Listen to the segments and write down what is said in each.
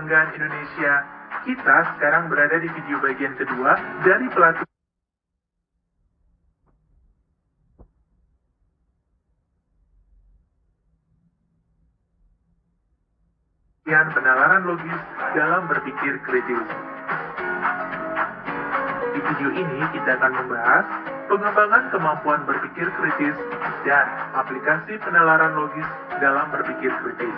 kebanggaan Indonesia. Kita sekarang berada di video bagian kedua dari pelatihan penalaran logis dalam berpikir kritis. Di video ini kita akan membahas pengembangan kemampuan berpikir kritis dan aplikasi penalaran logis dalam berpikir kritis.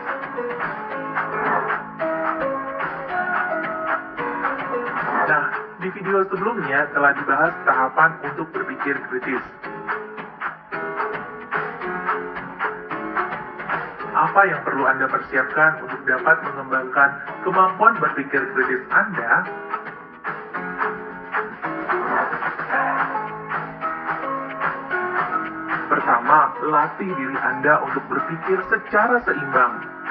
Nah, di video sebelumnya telah dibahas tahapan untuk berpikir kritis. Apa yang perlu Anda persiapkan untuk dapat mengembangkan kemampuan berpikir kritis Anda? Pertama, latih diri Anda untuk berpikir secara seimbang.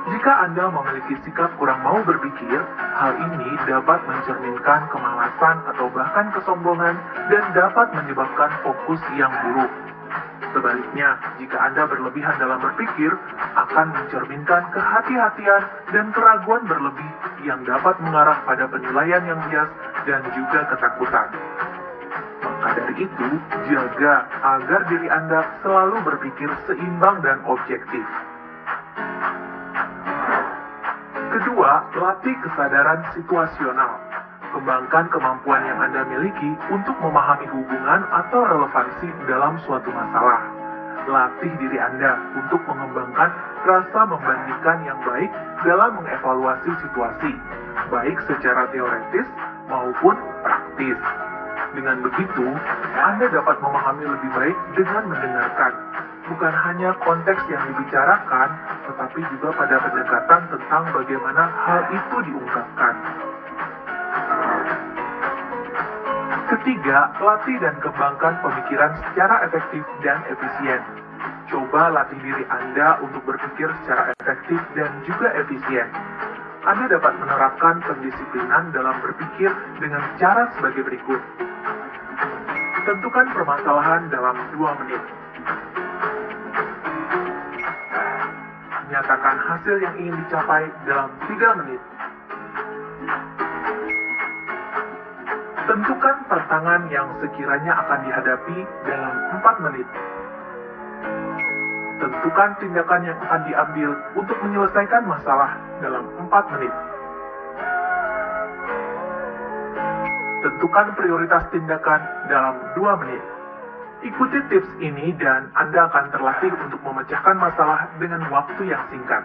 Jika Anda memiliki sikap kurang mau berpikir, hal ini dapat mencerminkan kemalasan atau bahkan kesombongan dan dapat menyebabkan fokus yang buruk. Sebaliknya, jika Anda berlebihan dalam berpikir, akan mencerminkan kehati-hatian dan keraguan berlebih yang dapat mengarah pada penilaian yang bias dan juga ketakutan. Maka dari itu, jaga agar diri Anda selalu berpikir seimbang dan objektif. Kedua, latih kesadaran situasional. Kembangkan kemampuan yang Anda miliki untuk memahami hubungan atau relevansi dalam suatu masalah. Latih diri Anda untuk mengembangkan rasa membandingkan yang baik dalam mengevaluasi situasi, baik secara teoretis maupun praktis. Dengan begitu, Anda dapat memahami lebih baik dengan mendengarkan, bukan hanya konteks yang dibicarakan, tetapi juga pada pendekatan tentang bagaimana hal itu diungkapkan. Ketiga, latih dan kembangkan pemikiran secara efektif dan efisien. Coba latih diri Anda untuk berpikir secara efektif dan juga efisien. Anda dapat menerapkan pendisiplinan dalam berpikir dengan cara sebagai berikut. Tentukan permasalahan dalam 2 menit. Nyatakan hasil yang ingin dicapai dalam 3 menit. Tentukan tantangan yang sekiranya akan dihadapi dalam 4 menit. Tentukan tindakan yang akan diambil untuk menyelesaikan masalah dalam 4 menit. Tentukan prioritas tindakan dalam 2 menit. Ikuti tips ini dan Anda akan terlatih untuk memecahkan masalah dengan waktu yang singkat.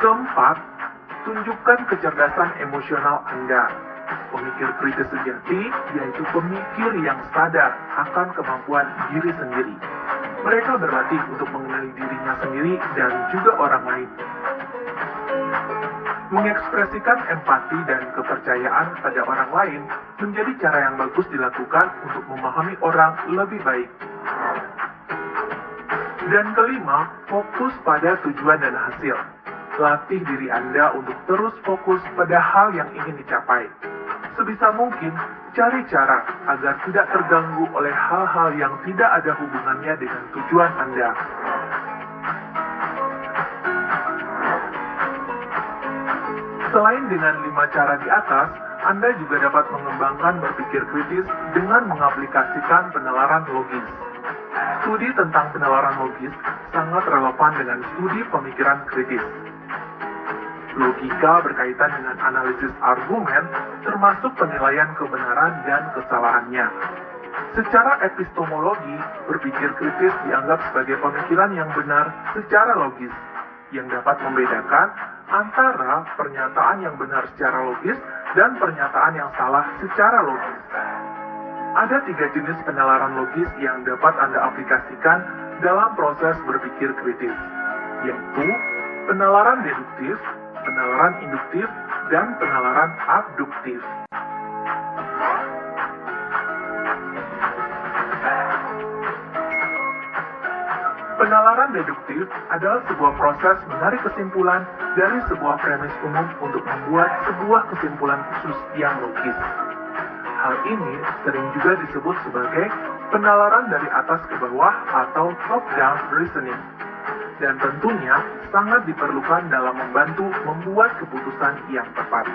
Keempat, tunjukkan kecerdasan emosional Anda. Pemikir kritis sejati yaitu pemikir yang sadar akan kemampuan diri sendiri. Mereka berlatih untuk mengenali dirinya sendiri dan juga orang lain. Mengekspresikan empati dan kepercayaan pada orang lain menjadi cara yang bagus dilakukan untuk memahami orang lebih baik. Dan kelima, fokus pada tujuan dan hasil. Latih diri Anda untuk terus fokus pada hal yang ingin dicapai. Sebisa mungkin, cari cara agar tidak terganggu oleh hal-hal yang tidak ada hubungannya dengan tujuan Anda. Selain dengan 5 cara di atas, Anda juga dapat mengembangkan berpikir kritis dengan mengaplikasikan penalaran logis. Studi tentang penalaran logis sangat relevan dengan studi pemikiran kritis. Logika berkaitan dengan analisis argumen, termasuk penilaian kebenaran dan kesalahannya. Secara epistemologi, berpikir kritis dianggap sebagai pemikiran yang benar secara logis, yang dapat membedakan antara pernyataan yang benar secara logis dan pernyataan yang salah secara logis. Ada 3 jenis penalaran logis yang dapat Anda aplikasikan dalam proses berpikir kritis, yaitu penalaran deduktif, penalaran induktif, dan penalaran abduktif. Penalaran deduktif adalah sebuah proses menarik kesimpulan dari sebuah premis umum untuk membuat sebuah kesimpulan khusus yang logis. Hal ini sering juga disebut sebagai penalaran dari atas ke bawah atau top-down reasoning. dan tentunya sangat diperlukan dalam membantu membuat keputusan yang tepat.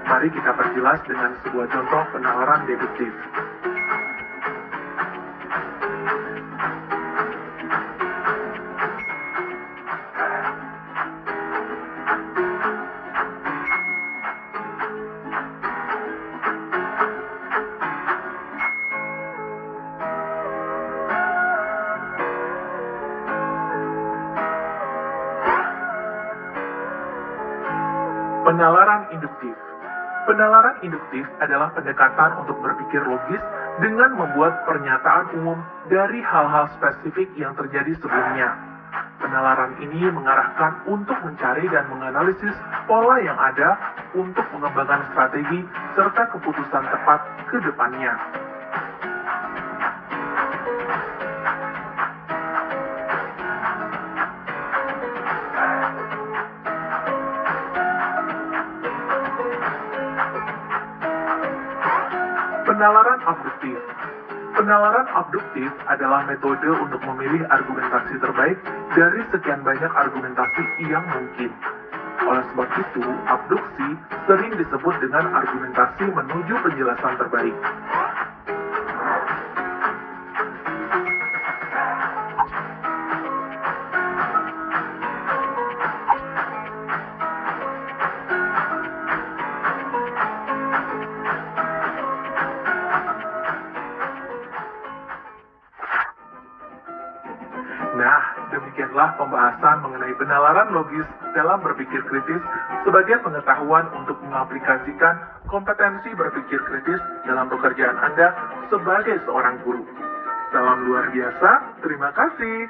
Mari kita perjelas dengan sebuah contoh penalaran deduktif. Penalaran induktif. Penalaran induktif adalah pendekatan untuk berpikir logis dengan membuat pernyataan umum dari hal-hal spesifik yang terjadi sebelumnya. Penalaran ini mengarahkan untuk mencari dan menganalisis pola yang ada untuk mengembangkan strategi serta keputusan tepat ke depannya. Penalaran abduktif. Penalaran abduktif adalah metode untuk memilih argumentasi terbaik dari sekian banyak argumentasi yang mungkin. Oleh sebab itu, abduksi sering disebut dengan argumentasi menuju penjelasan terbaik. Nah, demikianlah pembahasan mengenai penalaran logis dalam berpikir kritis sebagai pengetahuan untuk mengaplikasikan kompetensi berpikir kritis dalam pekerjaan Anda sebagai seorang guru. Salam luar biasa, terima kasih.